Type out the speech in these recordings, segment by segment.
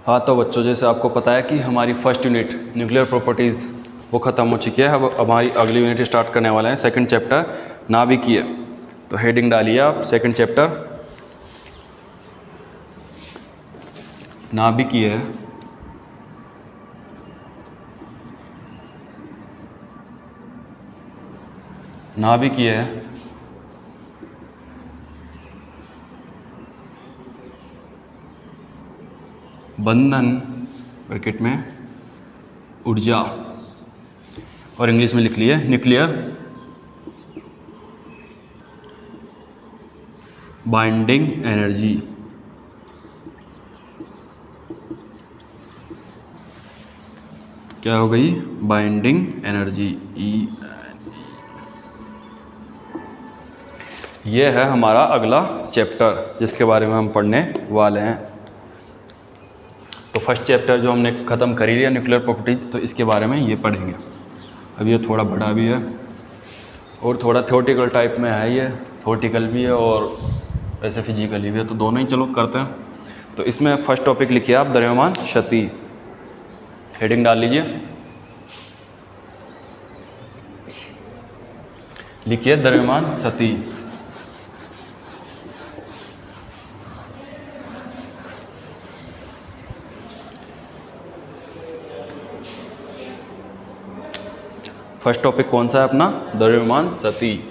हाँ तो बच्चों, जैसे आपको पता है कि हमारी फर्स्ट यूनिट न्यूक्लियर प्रॉपर्टीज़ वो ख़त्म हो चुकी है। अब हमारी अगली यूनिट स्टार्ट करने वाले हैं, सेकंड चैप्टर नाभिकीय। तो हेडिंग डालिए आप, सेकंड चैप्टर नाभिकीय। नाभिकीय बंधन ब्रैकेट में ऊर्जा, और इंग्लिश में लिख लिए न्यूक्लियर बाइंडिंग एनर्जी। क्या हो गई? बाइंडिंग एनर्जी, ये है हमारा अगला चैप्टर जिसके बारे में हम पढ़ने वाले हैं। तो फर्स्ट चैप्टर जो हमने ख़त्म कर ही लिया न्यूक्लियर प्रॉपर्टीज़, तो इसके बारे में ये पढ़ेंगे। अब ये थोड़ा बड़ा भी है और थोड़ा थ्योरेटिकल टाइप में है, ये थ्योरेटिकल भी है और वैसे फिजिकली भी है, तो दोनों ही चलो करते हैं। तो इसमें फर्स्ट टॉपिक लिखिए आप, द्रव्यमान क्षति। हेडिंग डाल लीजिए, लिखिए द्रव्यमान क्षति। फर्स्ट टॉपिक कौन सा है अपना? द्रव्यमान क्षति।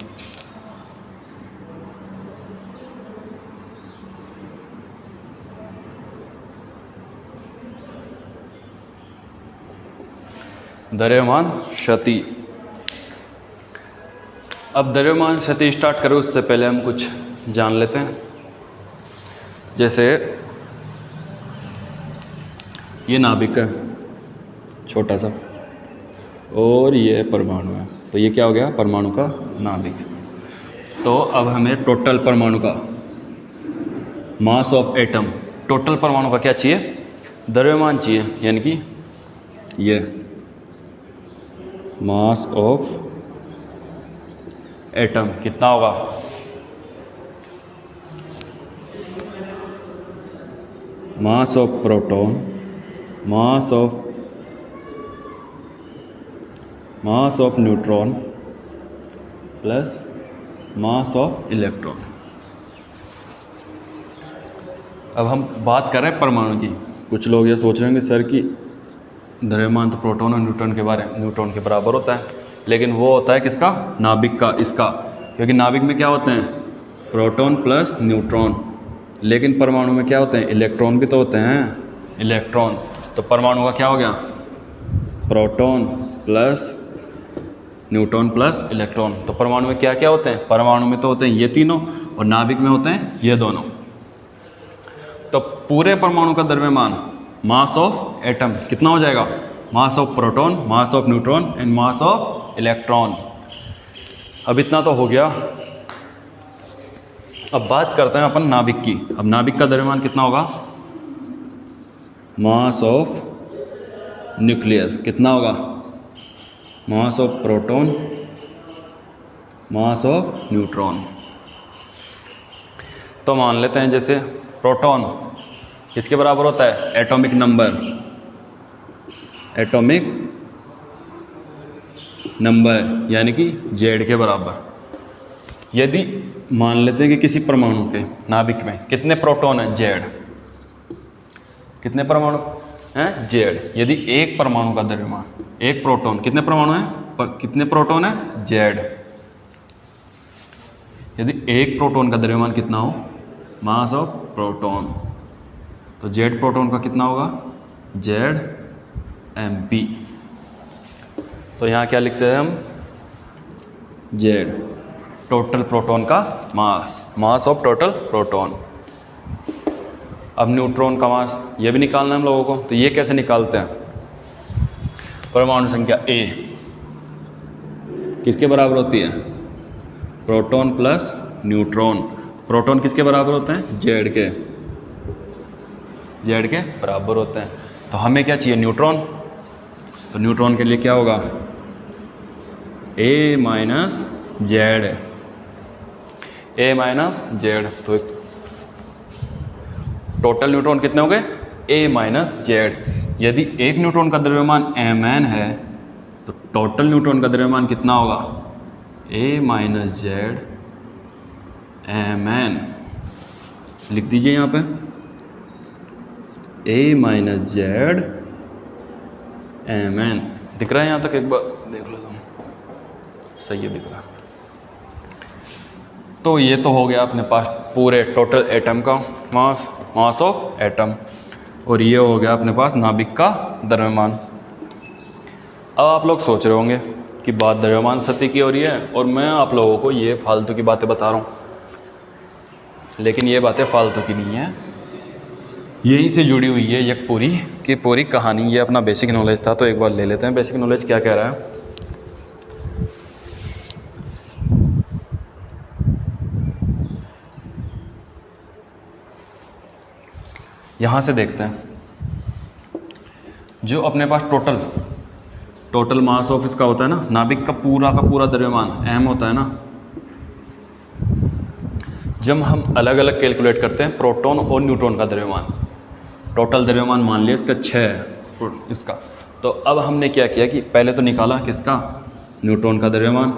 द्रव्यमान क्षति। अब द्रव्यमान क्षति स्टार्ट करें उससे पहले हम कुछ जान लेते हैं। जैसे ये नाभिक है छोटा सा, और ये परमाणु है, तो ये क्या हो गया? परमाणु का नाभिक। तो अब हमें टोटल परमाणु का मास ऑफ एटम, टोटल परमाणु का क्या चाहिए? द्रव्यमान चाहिए, यानी कि ये मास ऑफ एटम कितना होगा? मास of proton, mass of neutron plus mass of electron. अब हम बात कर रहे हैं परमाणु की। कुछ लोग ये सोच रहे हैं कि सर की द्रव्यमान तो प्रोटॉन और न्यूट्रॉन के बराबर होता है, लेकिन वो होता है किसका? नाभिक का, इसका। क्योंकि नाभिक में क्या होते हैं? Proton plus neutron. लेकिन परमाणु में क्या होते हैं? इलेक्ट्रॉन भी तो होते हैं, इलेक्ट्रॉन। तो परमाणु का क्या हो गया? Proton plus neutron plus electron. तो परमाणु में क्या क्या होते हैं? परमाणु में तो होते हैं ये तीनों, और नाभिक में होते हैं ये दोनों। तो पूरे परमाणु का द्रव्यमान, मास ऑफ एटम कितना हो जाएगा? मास of proton, mass of neutron and mass of electron. अब इतना तो हो गया। अब बात करते हैं अपन नाभिक की। अब नाभिक का द्रव्यमान कितना होगा? मास ऑफ न्यूक्लियस कितना होगा? मास of proton, mass of neutron. तो मान लेते हैं जैसे प्रोटॉन किसके बराबर होता है? एटॉमिक नंबर, एटॉमिक नंबर यानी कि Z के बराबर। यदि मान लेते हैं कि किसी परमाणु के नाभिक में कितने प्रोटॉन हैं? Z। कितने परमाणु हैं? Z। यदि एक परमाणु का द्रव्यमान, एक प्रोटॉन, कितने परमाणु हैं? कितने प्रोटॉन हैं? Z। यदि एक प्रोटॉन का द्रव्यमान कितना हो? मास ऑफ प्रोटॉन, तो Z प्रोटॉन का कितना होगा? ZMP। तो यहाँ क्या लिखते हैं हम? Z, टोटल प्रोटॉन का मास, मास ऑफ टोटल प्रोटॉन। अब न्यूट्रॉन का मास ये भी निकालना है हम लोगों को, तो ये कैसे निकालते हैं? परमाणु संख्या A किसके बराबर होती है? Proton plus neutron. प्रोटॉन किसके बराबर होते हैं? Z के, Z के बराबर होते हैं। तो हमें क्या चाहिए? न्यूट्रॉन। तो न्यूट्रॉन के लिए क्या होगा? A minus Z, A minus Z। तो टोटल न्यूट्रॉन कितने हो गए, a माइनस जेड। यदि एक न्यूट्रॉन का द्रव्यमान mn है तो टोटल न्यूट्रॉन का द्रव्यमान कितना होगा, a माइनस जेड mn। लिख दीजिए यहाँ पे a माइनस जेड mn। दिख रहा है यहाँ तक, एक बार देख लो तुम, सही है, दिख रहा है। तो ये तो हो गया अपने पास पूरे टोटल एटम का मास ऑफ एटम, और ये हो गया अपने पास नाभिक का द्रव्यमान। अब आप लोग सोच रहे होंगे कि बात द्रव्यमान सतह की हो रही है और मैं आप लोगों को ये फालतू की बातें बता रहा हूँ, लेकिन ये बातें फालतू की नहीं है, यहीं से जुड़ी हुई है एक पूरी की पूरी कहानी। ये अपना बेसिक नॉलेज था, तो एक बार ले लेते हैं बेसिक नॉलेज क्या कह रहा है। यहाँ से देखते हैं, जो अपने पास टोटल मास ऑफ इसका होता है ना, नाभिक का पूरा द्रव्यमान m होता है ना। जब हम अलग अलग कैलकुलेट करते हैं प्रोटॉन और न्यूट्रॉन का द्रव्यमान, टोटल द्रव्यमान मान लिया इसका 6 है इसका, तो अब हमने क्या किया कि पहले तो निकाला किसका, न्यूट्रॉन का द्रव्यमान,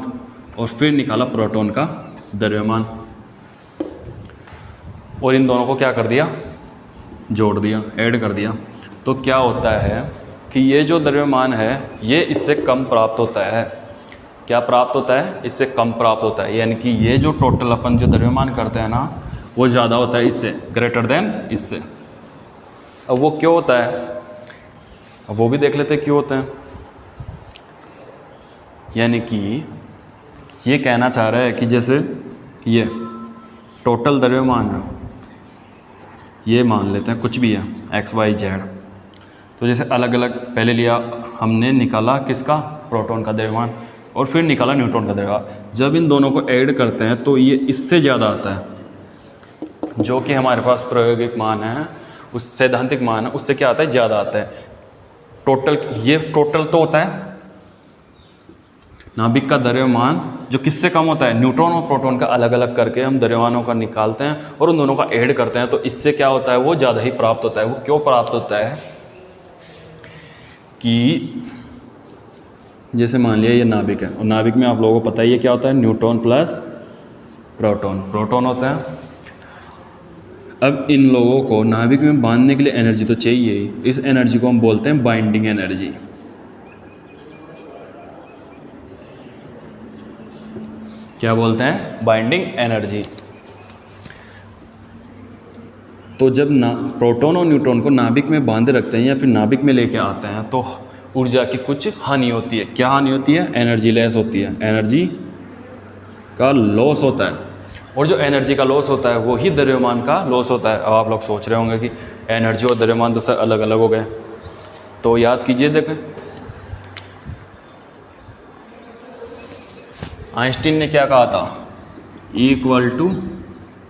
और फिर निकाला प्रोटॉन का द्रव्यमान, और इन दोनों को क्या कर दिया, जोड़ दिया, ऐड कर दिया। तो क्या होता है कि ये जो द्रव्यमान है ये इससे कम प्राप्त होता है। क्या प्राप्त होता है, इससे कम प्राप्त होता है, यानी कि ये जो टोटल अपन जो द्रव्यमान करते हैं ना वो ज़्यादा होता है इससे, ग्रेटर देन इससे। अब वो क्यों होता है, अब वो भी देख लेते हैं क्यों होता है। यानी कि ये कहना चाह रहा है कि जैसे ये टोटल द्रव्यमान है, ये मान लेते हैं कुछ भी है x y z, तो जैसे अलग अलग पहले लिया हमने, निकाला किसका, प्रोटॉन का द्रव्यमान, और फिर निकाला न्यूट्रॉन का द्रव्यमान। जब इन दोनों को ऐड करते हैं तो ये इससे ज़्यादा आता है, जो कि हमारे पास प्रायोगिक मान है, उस सैद्धांतिक मान है, उससे क्या आता है, ज़्यादा आता है। टोटल, ये टोटल तो होता है नाभिक का द्रव्यमान, जो किससे कम होता है, न्यूट्रॉन और प्रोटॉन का अलग अलग करके हम द्रव्यमानों का निकालते हैं और उन दोनों का ऐड करते हैं, तो इससे क्या होता है, वो ज़्यादा ही प्राप्त होता है। वो क्यों प्राप्त होता है कि जैसे मान लिया ये नाभिक है, और नाभिक में आप लोगों को पता ही है क्या होता है, न्यूट्रॉन प्लस प्रोटॉन होता है। अब इन लोगों को नाभिक में बांधने के लिए एनर्जी तो चाहिए ही, इस एनर्जी को हम बोलते हैं बाइंडिंग एनर्जी। क्या बोलते हैं, बाइंडिंग एनर्जी। तो जब प्रोटॉन और न्यूट्रॉन को नाभिक में बांधे रखते हैं या फिर नाभिक में लेके आते हैं तो ऊर्जा की कुछ हानि होती है। क्या हानि होती है, एनर्जी लॉस होती है, एनर्जी का लॉस होता है। और जो एनर्जी का लॉस होता है वो ही द्रव्यमान का लॉस होता है। अब आप लोग सोच रहे होंगे कि एनर्जी और द्रव्यमान तो सर अलग अलग हो गए, तो याद कीजिए, देखें आइंस्टीन ने क्या कहा था, equal to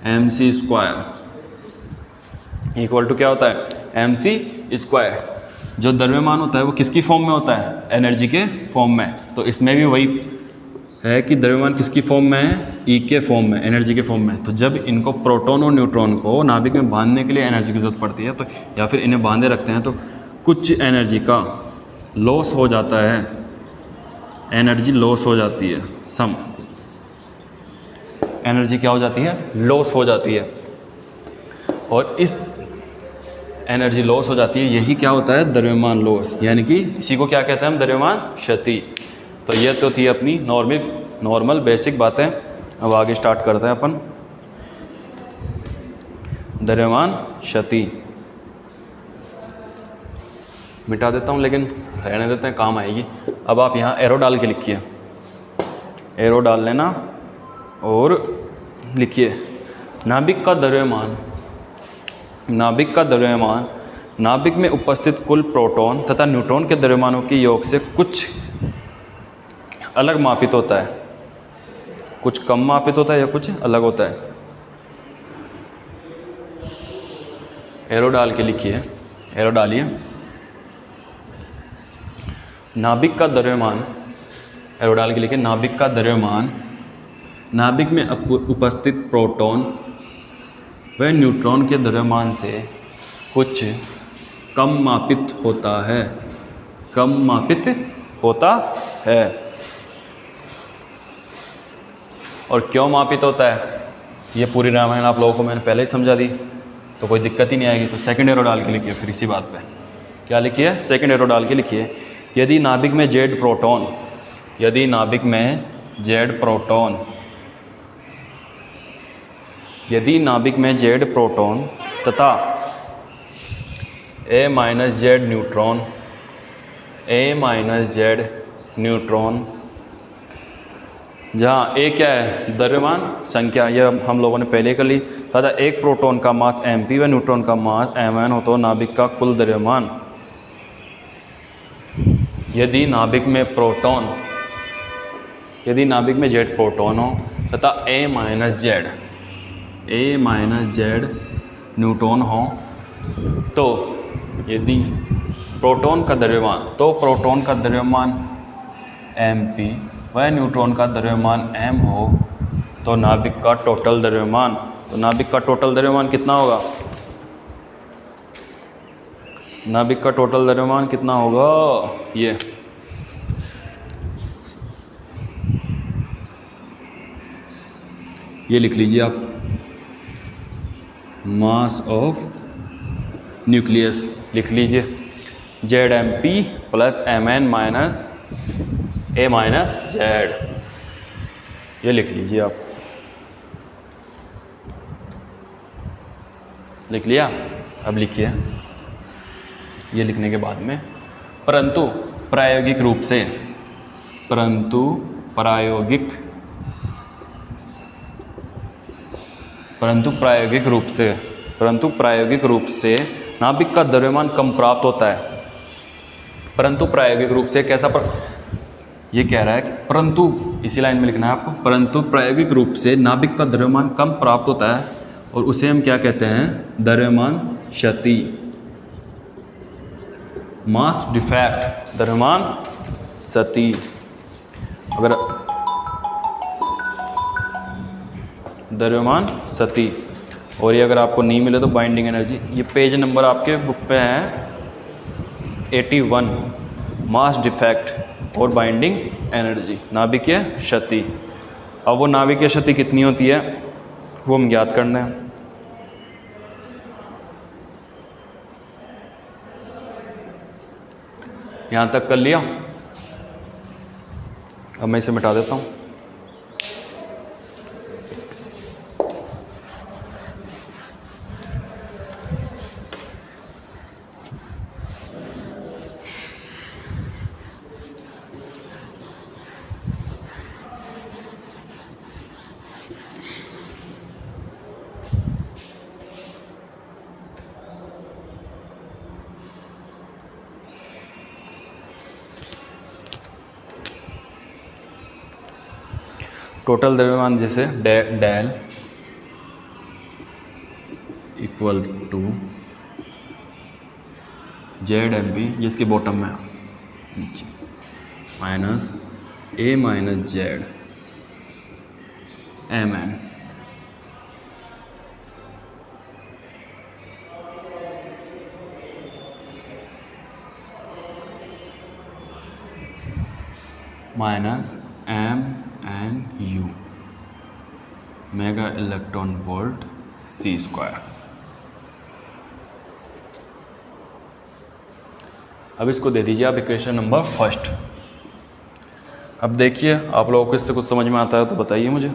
mc square, equal to क्या होता है, mc स्क्वायर। जो द्रव्यमान होता है वो किसकी फॉर्म में होता है, एनर्जी के फॉर्म में। तो इसमें भी वही है कि द्रव्यमान किसकी फॉर्म में है, ई के फॉर्म में, एनर्जी के फॉर्म में। तो जब इनको प्रोटॉन और न्यूट्रॉन को नाभिक में बांधने के लिए एनर्जी की ज़रूरत पड़ती है, तो या फिर इन्हें बांधे रखते हैं, तो कुछ एनर्जी का लॉस हो जाता है, एनर्जी लॉस हो जाती है, सम एनर्जी क्या हो जाती है, लॉस हो जाती है। और इस एनर्जी लॉस हो जाती है, यही क्या होता है, द्रव्यमान लॉस, यानी कि इसी को क्या कहते हैं हम, द्रव्यमान क्षति। तो ये तो थी अपनी नॉर्मल बेसिक बातें। अब आगे स्टार्ट करते हैं अपन द्रव्यमान क्षति। मिटा देता हूँ लेकिन रहने देते हैं, काम आएगी। अब आप यहाँ एरो डाल के लिखिए, एरो डाल लेना और लिखिए नाभिक का द्रव्यमान, नाभिक का द्रव्यमान नाभिक में उपस्थित कुल प्रोटॉन तथा न्यूट्रॉन के द्रव्यमानों के योग से कुछ अलग मापित होता है, कुछ कम मापित होता है या कुछ अलग होता है। एरो डाल के लिखिए, एरो डालिए, नाभिक का द्रव्यमान, एरो डाल के लिखिए नाभिक का द्रव्यमान नाभिक में उपस्थित प्रोटॉन व न्यूट्रॉन के द्रव्यमान से कुछ कम मापित होता है, कम मापित होता है। और क्यों मापित होता है, ये पूरी रामायण आप लोगों को मैंने पहले ही समझा दी, तो कोई दिक्कत ही नहीं आएगी। तो सेकंड एरो डाल के लिखिए फिर इसी बात पे। क्या लिखिए, सेकंड एरो डाल के लिखिए, यदि नाभिक में जेड प्रोटॉन, यदि नाभिक में जेड प्रोटॉन, यदि नाभिक में जेड प्रोटॉन तथा ए माइनस जेड न्यूट्रॉन, ए माइनस जेड न्यूट्रॉन, जहाँ ए क्या है, द्रव्यमान संख्या, यह हम लोगों ने पहले कर ली, तथा एक प्रोटॉन का मास mp व न्यूट्रॉन का मास mn हो तो नाभिक का कुल द्रव्यमान। यदि नाभिक में प्रोटॉन, यदि नाभिक में जेड प्रोटॉन हो तथा ए माइनस जेड न्यूट्रॉन हो, तो यदि प्रोटॉन का द्रव्यमान, तो प्रोटॉन का द्रव्यमान mp वह न्यूट्रॉन का द्रव्यमान m हो, तो नाभिक का टोटल द्रव्यमान, तो नाभिक का टोटल द्रव्यमान कितना होगा, नाभिक का टोटल द्रव्यमान कितना होगा, ये लिख लीजिए आप, मास ऑफ न्यूक्लियस लिख लीजिए, ZMP plus Mn minus A minus Z, ये लिख लीजिए आप, लिख लिया। अब लिखिए, ये लिखने के बाद में परंतु प्रायोगिक रूप से, परंतु प्रायोगिक रूप से नाभिक का द्रव्यमान कम प्राप्त होता है। परंतु प्रायोगिक रूप से कैसा ये कह रहा है कि परंतु, इसी लाइन में लिखना है आपको, परंतु प्रायोगिक रूप से नाभिक का द्रव्यमान कम प्राप्त होता है, और उसे हम क्या कहते हैं, द्रव्यमान क्षति, मास डिफेक्ट, द्रव्यमान क्षति। अगर द्रव्यमान क्षति, और ये अगर आपको नहीं मिले तो बाइंडिंग एनर्जी, ये पेज नंबर आपके बुक पे है 81, मास डिफेक्ट और बाइंडिंग एनर्जी, नाभिकीय क्षति। अब वो नाभिकीय क्षति कितनी होती है वो हम ज्ञात करना है। यहाँ तक कर लिया, अब मैं इसे मिटा देता हूँ। टोटल द्रव्यमान जैसे डेल इक्वल टू ZMP, ये इसके बॉटम में नीचे, minus A minus Z Mn, minus MnU mega electron volt c²। अब इसको दे दीजिए आप इक्वेशन नंबर फर्स्ट। अब देखिए आप लोगों को इससे कुछ समझ में आता है तो बताइए मुझे।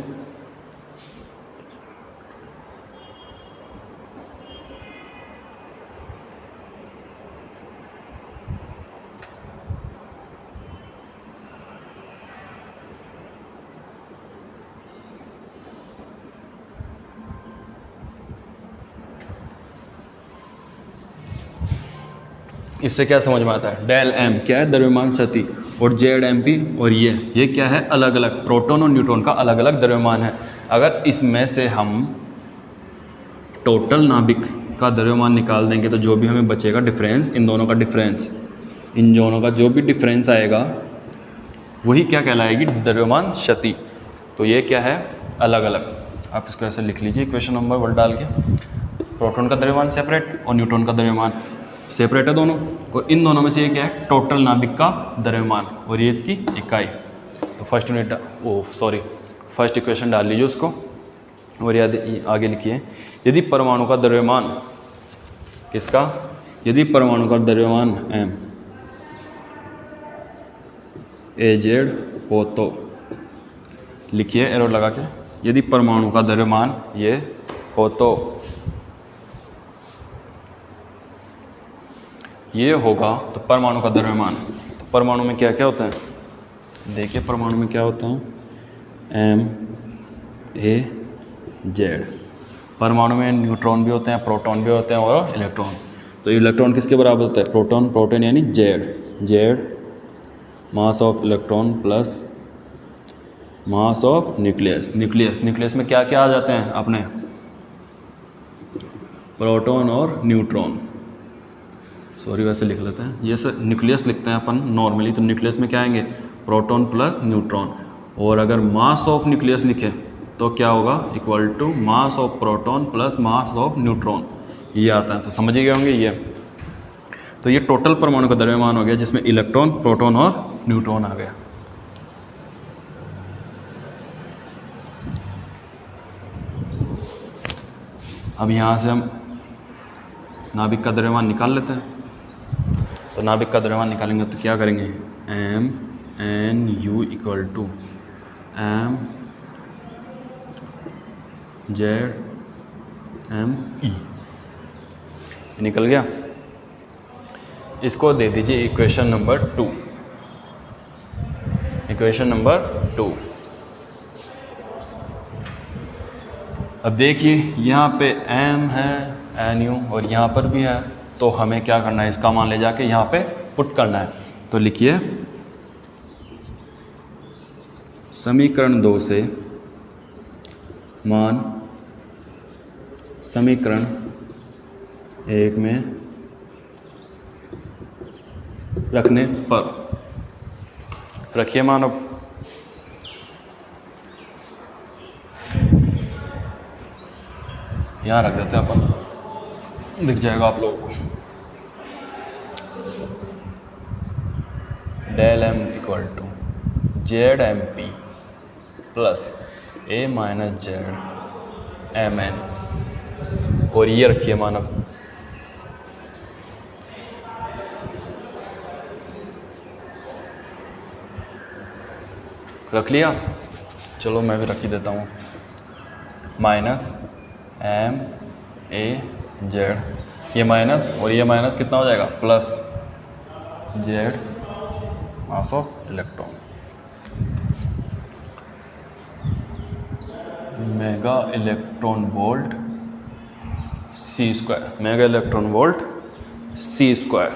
इससे क्या समझ में आता है, डेल एम क्या है, द्रव्यमान क्षति, और ZMP और ये क्या है, अलग अलग प्रोटॉन और न्यूट्रॉन का अलग अलग द्रव्यमान है। अगर इसमें से हम टोटल नाभिक का द्रव्यमान निकाल देंगे तो जो भी हमें बचेगा डिफरेंस, इन दोनों का डिफरेंस, इन दोनों का जो भी डिफरेंस आएगा वही क्या कहलाएगी, द्रव्यमान क्षति। तो ये क्या है, अलग अलग। आप इसको ऐसे लिख लीजिए इक्वेशन नंबर 1 डाल के। प्रोटॉन का द्रव्यमान सेपरेट और न्यूट्रॉन का द्रव्यमान सेपरेट है दोनों, और इन दोनों में से ये क्या है, टोटल नाभिक का द्रव्यमान, और ये इसकी इकाई। तो फर्स्ट इक्वेशन डाल लीजिए उसको, और याद आगे लिखिए, यदि परमाणु का द्रव्यमान किसका, यदि परमाणु का द्रव्यमान m AZ हो तो, लिखिए एरो लगा के, यदि परमाणु का द्रव्यमान ये हो तो ये होगा, तो परमाणु का द्रव्यमान, तो परमाणु में क्या क्या होता है, देखिए परमाणु में क्या होता है, MAZ। परमाणु में न्यूट्रॉन भी होते हैं, प्रोटॉन भी होते हैं और इलेक्ट्रॉन। तो इलेक्ट्रॉन किसके बराबर होता है, प्रोटॉन यानी Z mass of electron plus mass of nucleus में क्या क्या आ जाते हैं अपने, प्रोटॉन और न्यूट्रॉन, वैसे लिख लेते हैं, ये सर न्यूक्लियस लिखते हैं अपन नॉर्मली, तो न्यूक्लियस में क्या आएंगे, प्रोटॉन प्लस न्यूट्रॉन, और अगर मास ऑफ न्यूक्लियस लिखे तो क्या होगा, equal to mass of proton plus mass of neutron, ये आता है। तो समझ गए होंगे ये। तो ये टोटल परमाणु का द्रव्यमान हो गया, जिसमें इलेक्ट्रॉन, प्रोटॉन और न्यूट्रॉन आ गया। अब यहाँ से हम नाभिक का द्रव्यमान निकाल लेते हैं। तो नाभिक का द्रव्यमान निकालेंगे तो क्या करेंगे, MNU इक्वल टू MZME, निकल गया। इसको दे दीजिए इक्वेशन नंबर 2, इक्वेशन नंबर 2। अब देखिए यहाँ पे M है, NU, और यहाँ पर भी है, तो हमें क्या करना है, इसका मान ले जाके यहाँ पे पुट करना है। तो लिखिए, समीकरण 2 से मान समीकरण 1 में रखने पर, रखिए मान, अब यहाँ रख देते हैं अपन, दिख जाएगा आप लोगों को, del M equal to ZMP plus A minus ZMN, और ये रखिए मानव, रख लिया, चलो मैं भी रख ही देता हूँ, माइनस MAZ, ये माइनस और ये माइनस कितना हो जाएगा, plus Z mass of electron, mega electron volt C square, mega electron volt C square,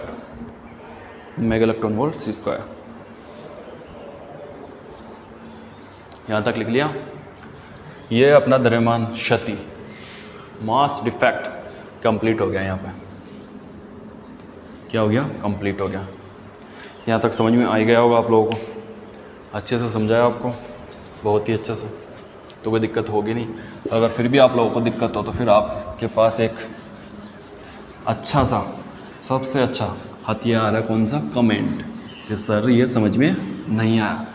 mega electron volt C square. यहाँ तक लिख लिया। ये अपना द्रव्यमान क्षति, मास डिफेक्ट कंप्लीट हो गया। यहाँ पे क्या हो गया, कंप्लीट हो गया। यहाँ तक समझ में आ ही गया होगा आप लोगों को, अच्छे से समझाया आपको, बहुत ही अच्छे से, तो कोई दिक्कत होगी नहीं। अगर फिर भी आप लोगों को दिक्कत हो तो फिर आपके पास एक अच्छा सा, सबसे अच्छा हथियार है, कौन सा, कमेंट, कि सर ये समझ में नहीं आया,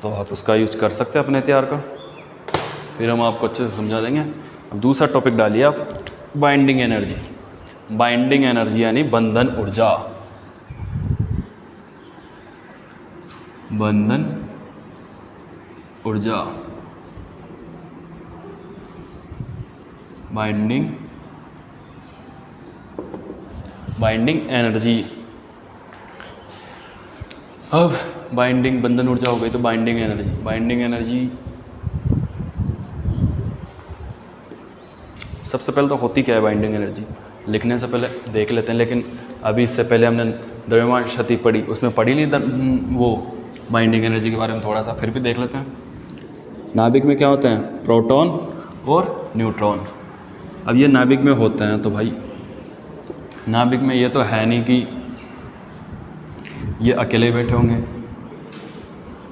तो आप उसका यूज कर सकते हैं अपने हथियार का, फिर हम आपको अच्छे से समझा देंगे। अब दूसरा टॉपिक डालिए आप, बाइंडिंग एनर्जी। बाइंडिंग एनर्जी यानी बंधन ऊर्जा, बंधन ऊर्जा, बाइंडिंग एनर्जी। अब बाइंडिंग, बंधन ऊर्जा हो गई, तो बाइंडिंग एनर्जी सबसे पहले तो होती क्या है बाइंडिंग एनर्जी, लिखने से पहले देख लेते हैं। लेकिन अभी इससे पहले हमने द्रव्यमान क्षति पढ़ी, उसमें पढ़ी नहीं वो बाइंडिंग एनर्जी के बारे में थोड़ा सा, फिर भी देख लेते हैं। नाभिक में क्या होते हैं, प्रोटॉन और न्यूट्रॉन। अब ये नाभिक में होते हैं, तो भाई नाभिक में ये तो है नहीं कि ये अकेले बैठे होंगे,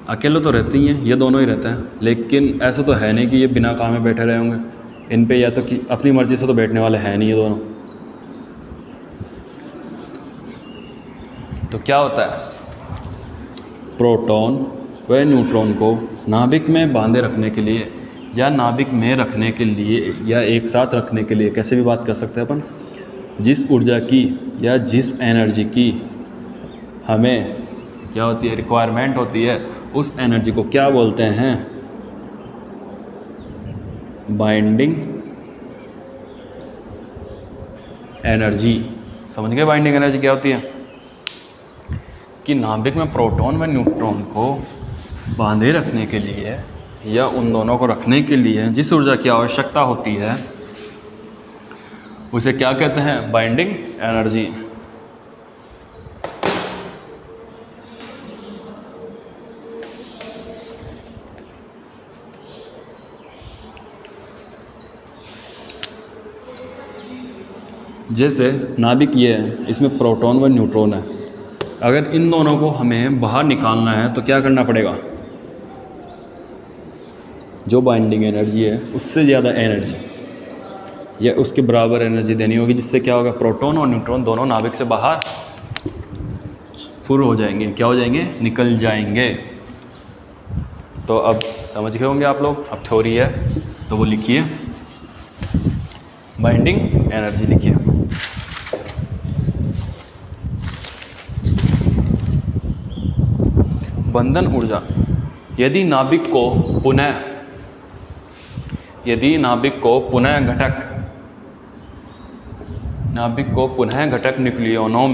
अकेले तो रहते ही हैं, ये दोनों ही रहते हैं, लेकिन ऐसा तो है नहीं कि ये बिना काम में बैठे रहे होंगे, इन पे या तो कि अपनी मर्ज़ी से तो बैठने वाले हैं नहीं ये दोनों। तो क्या होता है, प्रोटॉन व न्यूट्रॉन को नाभिक में बांधे रखने के लिए या नाभिक में रखने के लिए या एक साथ रखने के लिए, कैसे भी बात कर सकते हैं अपन, जिस ऊर्जा की या जिस एनर्जी की हमें क्या होती है, रिक्वायरमेंट होती है, उस एनर्जी को क्या बोलते हैं, बाइंडिंग एनर्जी। समझ गए बाइंडिंग एनर्जी क्या होती है? कि नाभिक में प्रोटॉन व न्यूट्रॉन को बांधे रखने के लिए या उन दोनों को रखने के लिए जिस ऊर्जा की आवश्यकता होती है उसे क्या कहते हैं, बाइंडिंग एनर्जी। जैसे नाभिक ये है, इसमें प्रोटॉन व न्यूट्रॉन है, अगर इन दोनों को हमें बाहर निकालना है तो क्या करना पड़ेगा, जो बाइंडिंग एनर्जी है उससे ज़्यादा एनर्जी या उसके बराबर एनर्जी देनी होगी, जिससे क्या होगा, प्रोटॉन और न्यूट्रॉन दोनों नाभिक से बाहर फुर हो जाएंगे, क्या हो जाएंगे, निकल जाएंगे। तो अब समझ गए होंगे आप लोग। अब थ्योरी है तो वो लिखिए, बाइंडिंग एनर्जी लिखिए। बंधन ऊर्जा, यदि नाभिक को पुनः घटक न्यूक्लियनों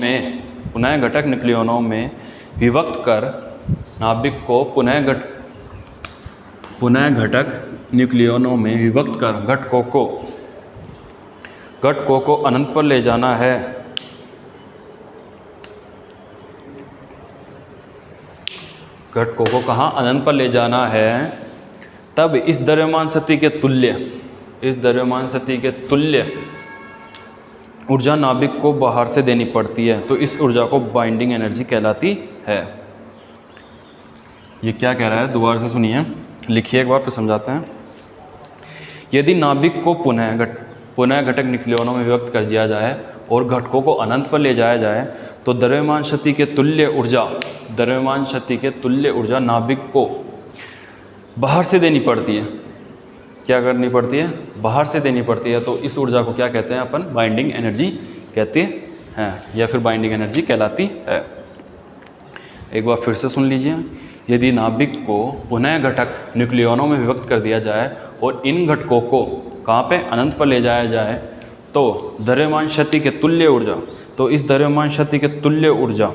में विभक्त कर घटकों को अनंत पर ले जाना है, घटकों को कहाँ, अनंत पर ले जाना है, तब इस द्रव्यमान शक्ति के तुल्य ऊर्जा नाभिक को बाहर से देनी पड़ती है। तो इस ऊर्जा को बाइंडिंग एनर्जी कहलाती है। ये क्या कह रहा है, दोबारा से सुनिए, लिखिए एक बार फिर समझाते हैं। यदि नाभिक को पुनः घटक न्यूक्लियनों में विभक्त कर दिया जाए और घटकों को अनंत पर ले जाया जाए तो द्रव्यमान शक्ति के तुल्य ऊर्जा नाभिक को बाहर से देनी पड़ती है। क्या करनी पड़ती है, बाहर से देनी पड़ती है। तो इस ऊर्जा को क्या कहते हैं अपन, बाइंडिंग एनर्जी कहते हैं या फिर बाइंडिंग एनर्जी कहलाती है। एक बार फिर से सुन लीजिए, यदि नाभिक को पुनः घटक न्यूक्लियनों में विभक्त कर दिया जाए और इन घटकों को कहाँ पे, अनंत पर ले जाया जाए तो द्रव्यमान शक्ति के तुल्य ऊर्जा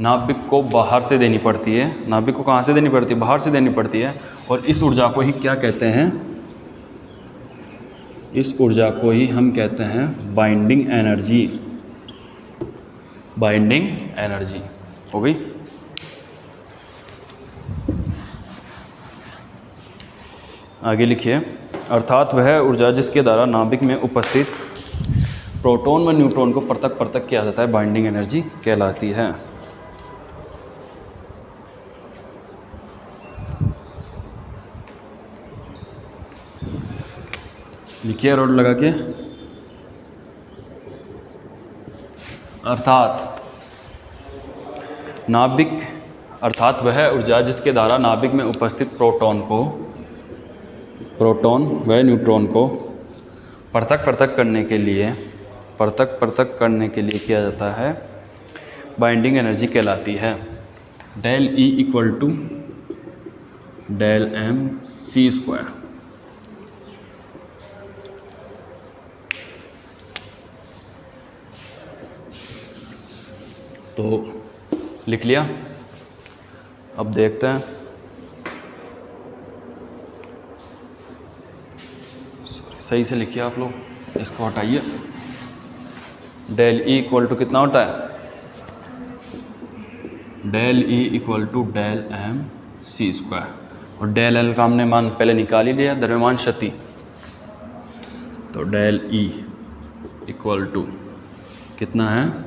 नाभिक को बाहर से देनी पड़ती है। नाभिक को कहाँ से देनी पड़ती है, बाहर से देनी पड़ती है। और इस ऊर्जा को ही क्या कहते हैं, इस ऊर्जा को ही हम कहते हैं बाइंडिंग एनर्जी। बाइंडिंग एनर्जी हो गई। आगे लिखिए, अर्थात वह ऊर्जा जिसके द्वारा नाभिक में उपस्थित प्रोटॉन व न्यूट्रॉन को पृथक पृथक किया जाता है, बाइंडिंग एनर्जी कहलाती है। लिखिए रोड लगा के, अर्थात वह ऊर्जा जिसके द्वारा नाभिक में उपस्थित प्रोटॉन व न्यूट्रॉन को पृथक पृथक करने के लिए किया जाता है, बाइंडिंग एनर्जी कहलाती है। Del E equal to del mc²। तो लिख लिया। अब देखते हैं, सही से लिखिए आप लोग, इसको हटाइए। डेल E इक्वल टू कितना होता है, del E equal to del mc²। और डेल L का हमने मान पहले निकाल ही लिया, द्रव्यमान शक्ति। तो डेल E इक्वल टू कितना है,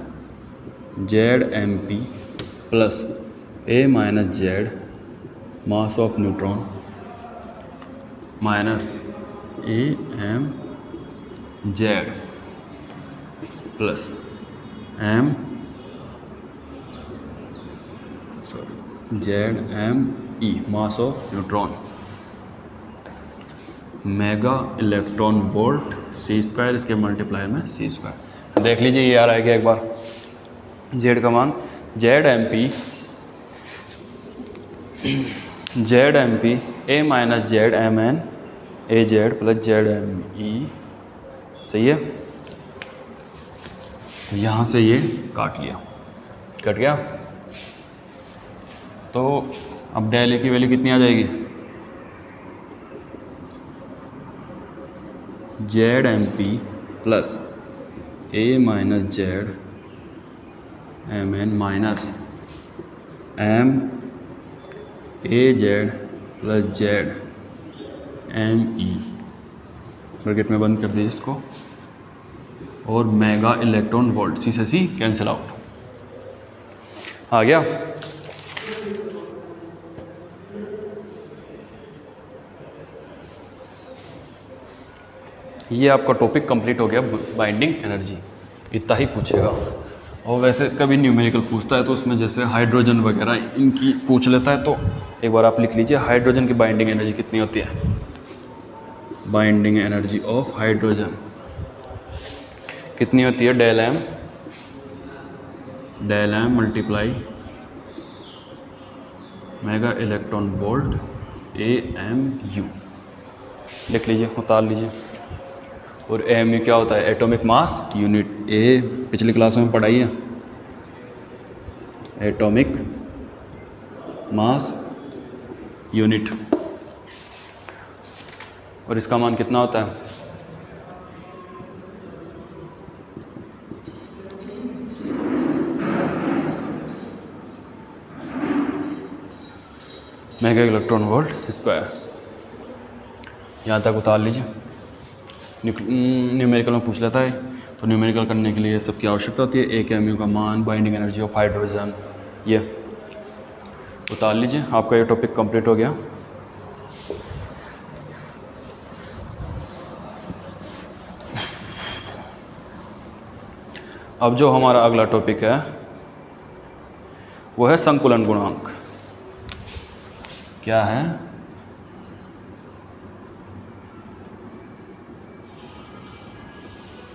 ZmP plus A minus Z mass of neutron minus AMZ plus ZME mass of neutron mega electron volt c², इसके मल्टीप्लायर में c²। देख लीजिए ये आ रहा है क्या एक बार, Z का मान ZMP A minus ZMN AZ plus ZME, सही है। तो यहाँ से ये कट गया। तो अब डेल ए की वैल्यू कितनी आ जाएगी, ZMP plus A minus ZMN minus AZ plus ZME, bracket में बंद कर दीजिए इसको, और मेगा इलेक्ट्रॉन वोल्ट, सी से सी कैंसिल आउट, आ गया। ये आपका टॉपिक कंप्लीट हो गया, बाइंडिंग एनर्जी, इतना ही पूछेगा। और वैसे कभी न्यूमेरिकल पूछता है तो उसमें जैसे हाइड्रोजन वगैरह इनकी पूछ लेता है, तो एक बार आप लिख लीजिए हाइड्रोजन की बाइंडिंग एनर्जी कितनी होती है। बाइंडिंग एनर्जी ऑफ हाइड्रोजन कितनी होती है, del M multiply mega electron volt AMU, लिख लीजिए, उतार लीजिए। और AMU क्या होता है, एटॉमिक मास यूनिट। पिछली क्लासों में पढ़ाई है, एटॉमिक मास यूनिट। और इसका मान कितना होता है, मेगा इलेक्ट्रॉन वोल्ट स्क्वायर। यहाँ तक उतार लीजिए। न्यूमेरिकल में पूछ लेता है, तो न्यूमेरिकल करने के लिए सब की आवश्यकता होती है। एक AMU का मान, बाइंडिंग एनर्जी ऑफ हाइड्रोजन, ये उतार लीजिए। आपका ये टॉपिक कंप्लीट हो गया। अब जो हमारा अगला टॉपिक है वो है संकुलन गुणांक। क्या है,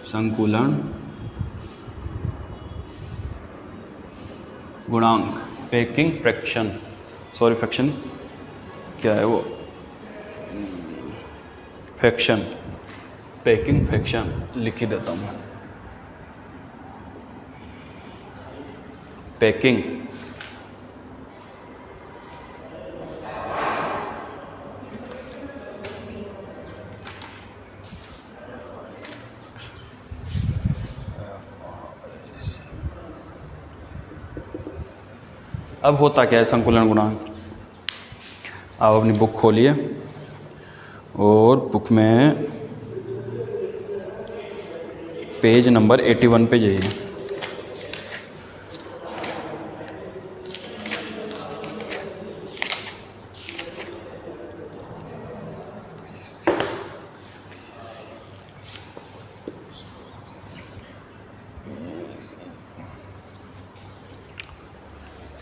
संकुलन गुणांक, पैकिंग फ्रैक्शन, सॉरी फ्रैक्शन क्या है वो, फ्रैक्शन, पैकिंग फ्रैक्शन लिख ही देता हूँ। पैकिंग अब होता क्या है संकुलन गुणांक। आप अपनी बुक खोलिए और बुक में पेज नंबर 81 पे जाइए।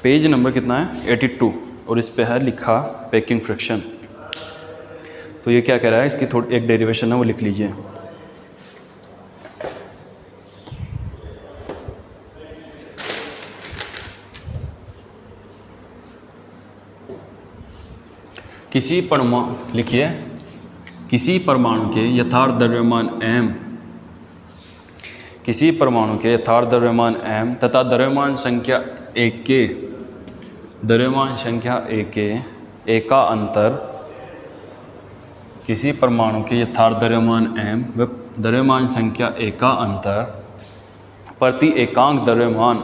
पेज नंबर कितना है, 82, और इस पे है लिखा पैकिंग फ्रैक्शन। तो ये क्या कह रहा है, इसकी थोड़ी एक डेरिवेशन है वो लिख लीजिए। किसी परमाणु, लिखिए, किसी परमाणु के यथार्थ द्रव्यमान m, किसी परमाणु के यथार्थ द्रव्यमान m तथा द्रव्यमान संख्या एक के, द्रव्यमान संख्या एक का अंतर, किसी परमाणु के यथार्थ द्रव्यमान m व द्रव्यमान संख्या एक का अंतर प्रति एकांक द्रव्यमान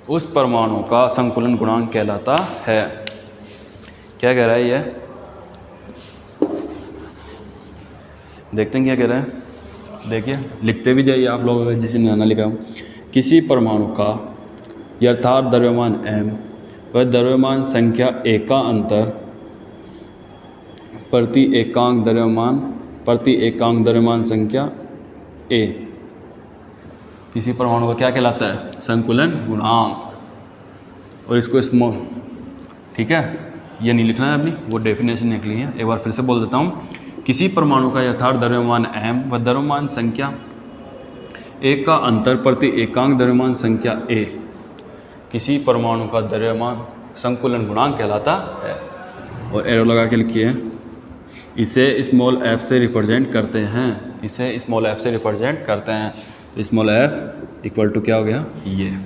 उस परमाणु का संकुलन गुणांक कहलाता है। क्या कह रहा है ये, देखते हैं क्या कह रहा है। देखिए लिखते भी जाइए आप लोग, जिसे ना लिखा हूँ। किसी परमाणु का यथार्थ द्रव्यमान m व द्रव्यमान संख्या एक का अंतर प्रति एकांक द्रव्यमान संख्या ए किसी परमाणु का क्या कहलाता है? संकुलन गुणांक। और इसको स्मॉल, ठीक है, ये नहीं लिखना है अपनी, वो डेफिनेशन निकली है। एक बार फिर से बोल देता हूँ, किसी परमाणु का यथार्थ द्रव्यमान m व द्रव्यमान संख्या ए का अंतर प्रति एकांक द्रव्यमान संख्या a किसी परमाणु का द्रव्यमान संकुलन गुणांक कहलाता है। और एरो लगा के लिखिए, इसे स्मॉल f से रिप्रेजेंट करते हैं, इसे स्मॉल f से रिप्रेजेंट करते हैं। तो स्मॉल f इक्वल टू क्या हो गया? ये।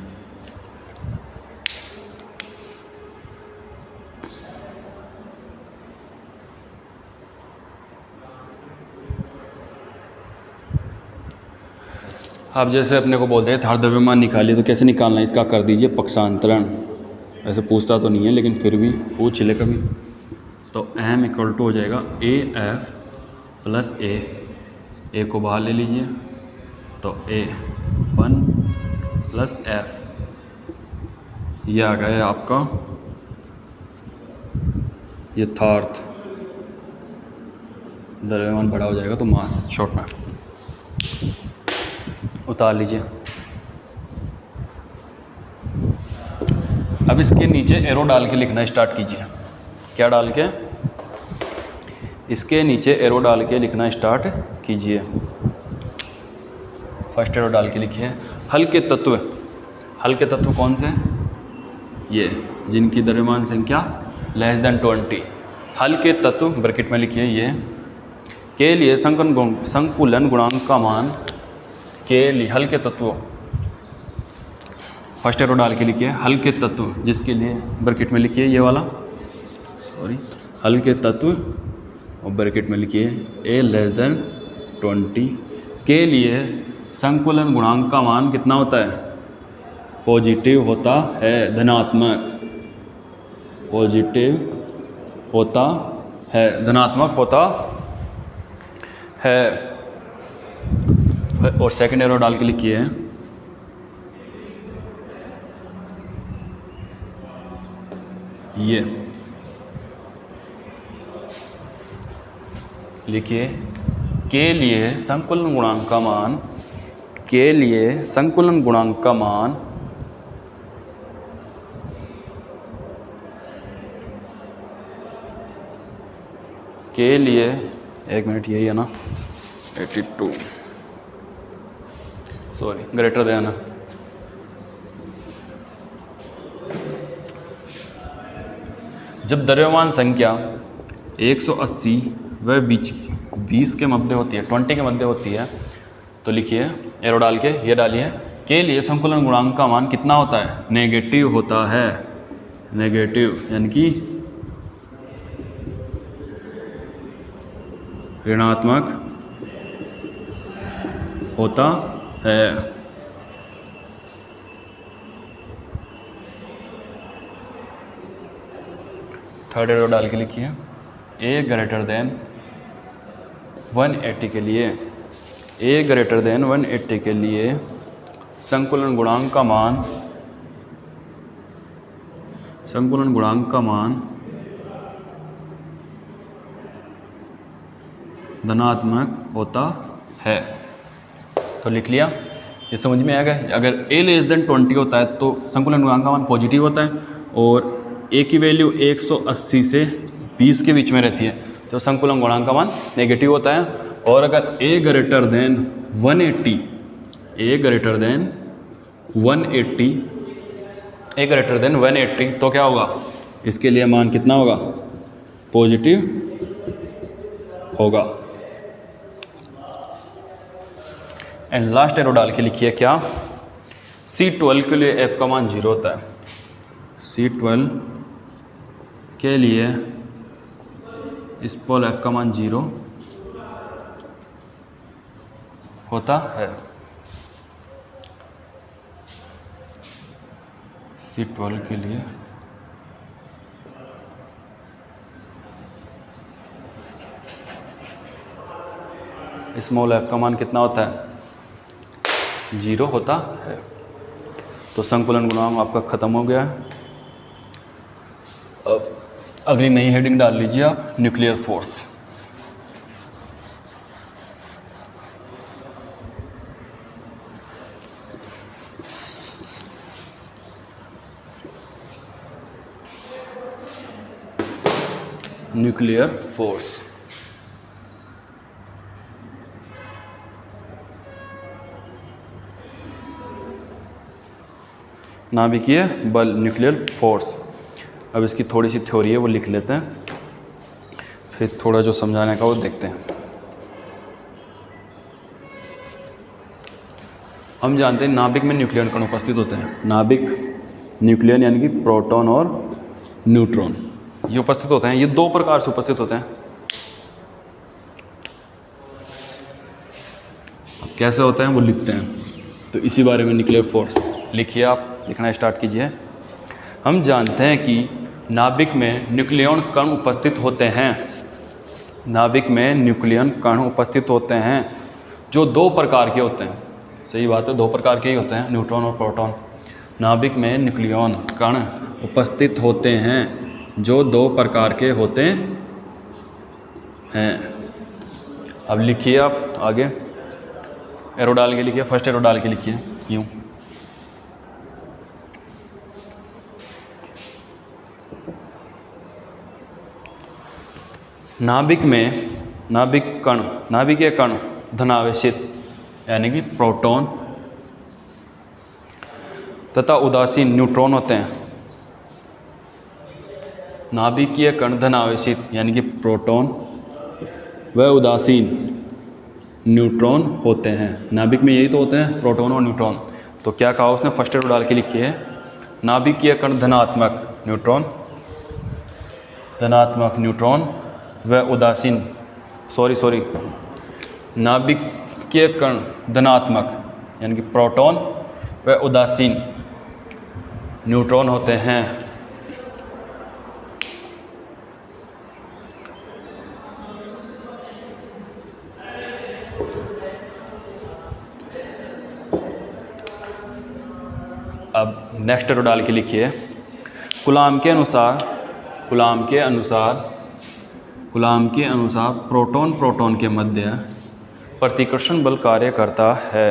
आप जैसे अपने को बोलते हैं यथार्थ द्रव्यमान निकालिए, तो कैसे निकालना है इसका? कर दीजिए पक्षांतरण। ऐसे पूछता तो नहीं है, लेकिन फिर भी पूछ ले कभी। तो m इक्वल टू हो जाएगा ए एफ प्लस ए को बाहर ले लीजिए, तो ए 1 प्लस एफ, ये आ गया आपका यथार्थ द्रव्यमान। बड़ा हो जाएगा तो मास शॉर्ट में उतार लीजिए। अब इसके नीचे एरो डाल के लिखना स्टार्ट कीजिए। क्या डाल के? इसके नीचे एरो डाल के लिखना स्टार्ट कीजिए। फर्स्ट एरो डाल के लिखिए हल्के तत्व। हल्के तत्व कौन से? ये जिनकी द्रव्यमान संख्या लेस देन 20। हल्के तत्व ब्रैकेट में लिखिए ये के लिए संकुलन गुणांक का मान के लिए हल्के तत्वों। फर्स्ट एरो डाल के लिखिए हल्के तत्व, जिसके लिए ब्रैकेट में लिखिए ये वाला, सॉरी, हल्के तत्व, और ब्रैकेट में लिखिए ए लेस देन 20 के लिए संकुलन गुणांक का मान कितना होता है? पॉजिटिव होता है, धनात्मक। पॉजिटिव होता है, धनात्मक होता है। और सेकंड एरो डाल के लिखिए ये, लिखिए के लिए संकुलन गुणांक का मान, के लिए संकुलन गुणांक का मान के लिए, एक मिनट, यही है ना, 82, सॉरी, ग्रेटर देन, जब द्रव्यमान संख्या 180 व 20 के मध्य होती है, 20 के मध्य होती है, तो लिखिए एरो डाल के ये डालिए के लिए संकुलन गुणांक का मान कितना होता है? नेगेटिव होता है। नेगेटिव यानी कि ऋणात्मक होता है। थर्ड एरो डाल के लिखिए ए ग्रेटर देन 180 के लिए, ए ग्रेटर देन 180 के लिए संकुलन गुणांक का मान, संकुलन गुणांक का मान धनात्मक होता है। तो लिख लिया, ये समझ में आ गया। अगर a लेस देन 20 होता है तो संकुलन गुणांक का मान पॉजिटिव होता है, और a की वैल्यू 180 से 20 के बीच में रहती है तो संकुलन गुणांक का मान नेगेटिव होता है। और अगर a greater than 180, a greater than 180, a greater than 180 तो क्या होगा? इसके लिए मान कितना होगा? पॉजिटिव होगा। एंड लास्ट एरो डाल के लिखिए क्या? C12 के लिए f का मान 0 होता है। C12 के लिए स्मॉल f का मान 0 होता है। C12 के लिए स्मॉल f का मान कितना होता है? 0 होता है। तो संकुलन गुणांक आपका ख़त्म हो गया है। अब अगली नई हेडिंग डाल लीजिए आप, न्यूक्लियर फोर्स। Nuclear force. नाभिकीय बल, न्यूक्लियर फोर्स। अब इसकी थोड़ी सी थ्योरी है वो लिख लेते हैं, फिर थोड़ा जो समझाने का वो देखते हैं। हम जानते हैं नाभिक में न्यूक्लियन कण उपस्थित होते हैं। नाभिक न्यूक्लियन यानी कि प्रोटॉन और न्यूट्रॉन ये उपस्थित होते हैं। ये दो प्रकार से उपस्थित होते हैं। अब कैसे होते हैं वो लिखते हैं। तो इसी बारे में न्यूक्लियर फोर्स लिखिए, आप लिखना स्टार्ट कीजिए। हम जानते हैं कि नाभिक में न्यूक्लियन कण उपस्थित होते हैं। नाभिक में न्यूक्लियन कण उपस्थित होते हैं जो दो प्रकार के होते हैं। सही बात है, दो प्रकार के ही होते हैं, न्यूट्रॉन और प्रोटॉन। नाभिक में न्यूक्लियन कण उपस्थित होते हैं जो दो प्रकार के होते हैं। अब लिखिए आप आगे, एरो डाल के लिखिए, फर्स्ट एरो डाल के लिखिए यूँ। नाभिक में नाभिकीय कण धनावेशित यानी कि प्रोटॉन तथा उदासीन न्यूट्रॉन होते हैं। नाभिकीय कण धनावेशित यानी कि प्रोटॉन व उदासीन न्यूट्रॉन होते हैं। नाभिक में यही तो होते हैं, प्रोटॉन और न्यूट्रॉन। तो क्या कहा उसने, फर्स्ट एरो डाल के लिखी है। नाभिकीय कण धनात्मक न्यूट्रॉन व उदासीन नाभिकीय कण धनात्मक यानी कि प्रोटॉन व उदासीन न्यूट्रॉन होते हैं। अब नेक्स्ट एरो डाल के लिखिए। कूलाम के अनुसार प्रोटॉन के मध्य प्रतिकर्षण बल कार्य करता है।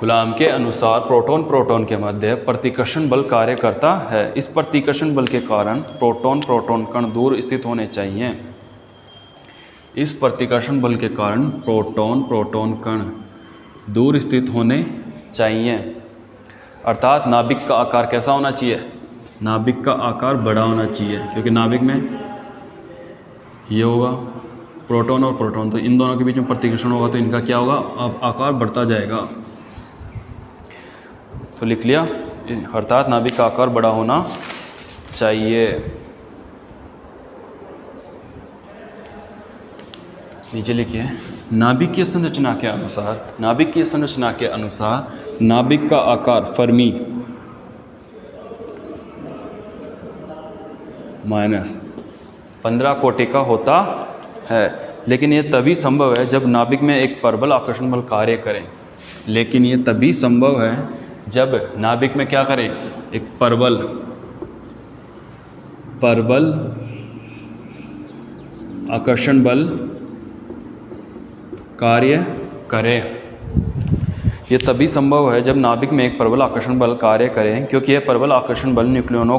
कूलाम के अनुसार प्रोटॉन के मध्य प्रतिकर्षण बल कार्य करता है। इस प्रतिकर्षण बल के कारण प्रोटॉन कण दूर स्थित होने चाहिए। इस प्रतिकर्षण बल के कारण प्रोटॉन कण दूर स्थित होने चाहिए। अर्थात नाभिक का आकार कैसा होना चाहिए, नाभिक का आकार बड़ा होना चाहिए, क्योंकि नाभिक में ये होगा प्रोटॉन और प्रोटॉन, तो इन दोनों के बीच में प्रतिकर्षण होगा तो इनका क्या होगा, अब आकार बढ़ता जाएगा। तो लिख लिया, अर्थात नाभिक का आकार बड़ा होना चाहिए। नीचे लिखिए, नाभिकीय संरचना के अनुसार नाभिक का आकार फर्मी -15 कोटि का होता है। लेकिन ये तभी संभव है जब नाभिक में एक परबल आकर्षण बल कार्य करे। लेकिन ये तभी संभव है जब नाभिक में क्या करे, एक परबल आकर्षण बल कार्य करे। ये तभी संभव है जब नाभिक में एक प्रबल आकर्षण बल कार्य करे, क्योंकि यह प्रबल आकर्षण बल न्यूक्लियनों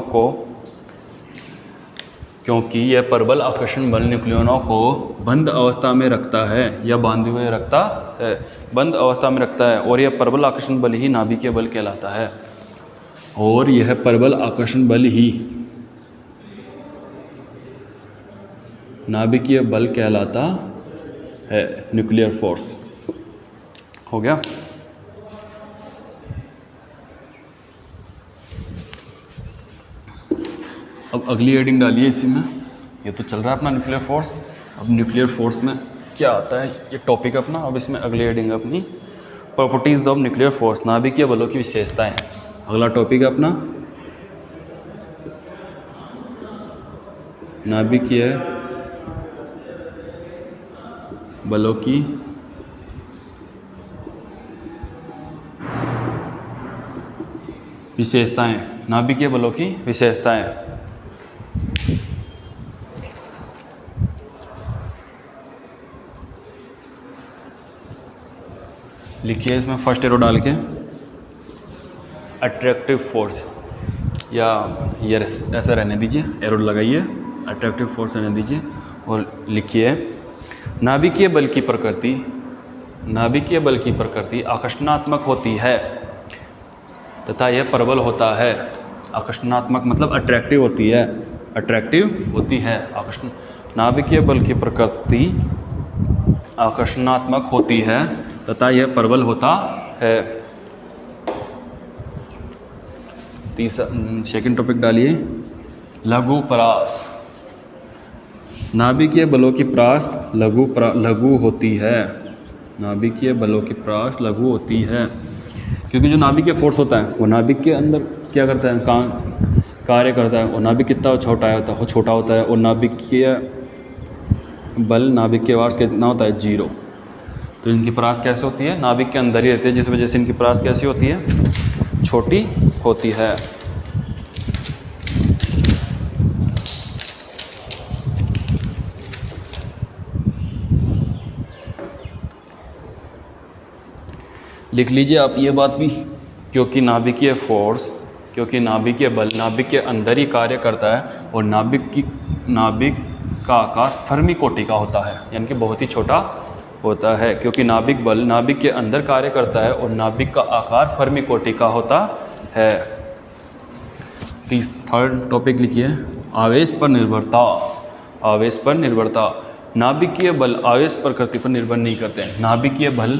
को बंद अवस्था में रखता है या बांधे हुए रखता है, बंद अवस्था में रखता है। और यह प्रबल आकर्षण बल ही नाभिकीय बल कहलाता है। और यह प्रबल आकर्षण बल ही नाभिकीय बल कहलाता है, न्यूक्लियर फोर्स। हो गया। अब अगली हेडिंग डालिए इसी में। ये तो चल रहा है अपना न्यूक्लियर फोर्स। अब न्यूक्लियर फोर्स में क्या आता है, ये टॉपिक अपना। अब इसमें अगली हेडिंग अपनी प्रॉपर्टीज ऑफ न्यूक्लियर फोर्स, नाभिकीय बलों की विशेषताएं। अगला टॉपिक है अपना नाभिकीय बलों की विशेषताएं। नाभिकीय बलों की विशेषताएं लिखिए इसमें फर्स्ट एरो डाल के। अट्रैक्टिव फोर्स, या ये ऐसा रहने दीजिए, एरो लगाइए। अट्रैक्टिव फोर्स रहने दीजिए और लिखिए नाभिकीय बल की प्रकृति, नाभिकीय बल की प्रकृति आकर्षणात्मक होती है तथा यह प्रबल होता है। आकर्षणात्मक मतलब अट्रैक्टिव होती है, अट्रैक्टिव होती है। आकर्षण नाभिकीय बल की प्रकृति आकर्षणात्मक होती है तथा यह प्रबल होता है। तीसरा सेकंड टॉपिक डालिए, लघु परास। नाभिकीय बलों की परास लघु होती है। नाभिकीय बलों की परास लघु होती है क्योंकि जो नाभिकीय फोर्स होता है वो नाभिक के अंदर क्या करता है, कार्य करता है। और नाभिक कितना छोटा होता है, वो छोटा होता है। और नाभिकीय बल नाभिक के वार्स कितना होता है, 0। तो इनकी परास कैसे होती है, नाभिक के अंदर ही रहती है, जिस वजह से इनकी परास कैसी होती है, छोटी होती है। लिख लीजिए आप ये बात भी, क्योंकि नाभिकीय फोर्स, क्योंकि नाभिकीय बल नाभिक के अंदर ही कार्य करता है और नाभिक का आकार फर्मी कोटि का होता है, यानी कि बहुत ही छोटा होता है। क्योंकि नाभिक बल नाभिक के अंदर कार्य करता है और नाभिक का आकार फर्मी कोटि का होता है। थर्ड टॉपिक लिखिए, आवेश पर निर्भरता। आवेश पर निर्भरता। नाभिकीय बल आवेश प्रकृति पर निर्भर नहीं करते हैं। नाभिकीय बल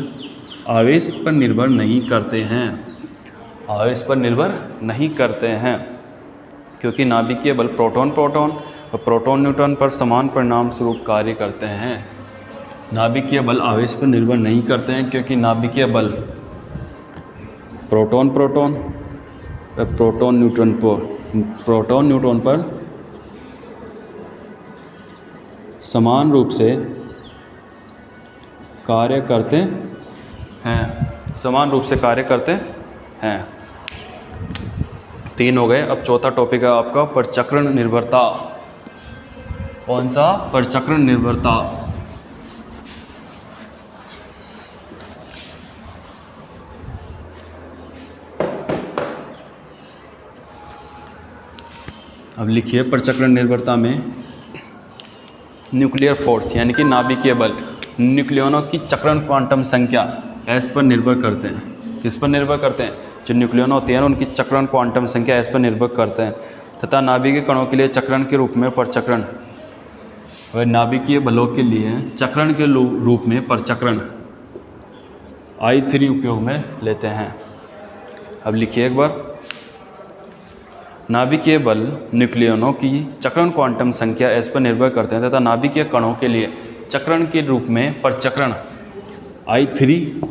आवेश पर निर्भर नहीं करते हैं, आवेश पर निर्भर नहीं करते हैं, क्योंकि नाभिकीय बल प्रोटॉन और प्रोटॉन न्यूट्रॉन पर समान परिणाम स्वरूप कार्य करते हैं। नाभिकीय बल आवेश पर निर्भर नहीं करते हैं क्योंकि नाभिकीय बल प्रोटॉन न्यूट्रॉन पर समान रूप से कार्य करते हैं, समान रूप से कार्य करते हैं। 3 हो गए। अब चौथा टॉपिक है आपका परचक्रण निर्भरता। कौन सा, परचक्रण निर्भरता। अब लिखिए, परचक्रण निर्भरता में न्यूक्लियर फोर्स यानी कि नाभिकीय बल न्यूक्लियनों की चक्रण क्वांटम संख्या एस पर निर्भर करते हैं। किस पर निर्भर करते हैं, जो न्यूक्लियन होते हैं उनकी चक्रण क्वांटम संख्या एस पर निर्भर करते हैं तथा नाभिकीय कणों के लिए चक्रण के रूप में परचक्रण, और नाभिकीय बलों के लिए चक्रण के रूप में परचक्रण I3 उपयोग में लेते हैं। अब लिखिए एक बार, नाभिकीय बल न्यूक्लियनों की चक्रण क्वांटम संख्या एस पर निर्भर करते हैं तथा नाभिकीय कणों के लिए चक्रण के रूप में परचक्रण I3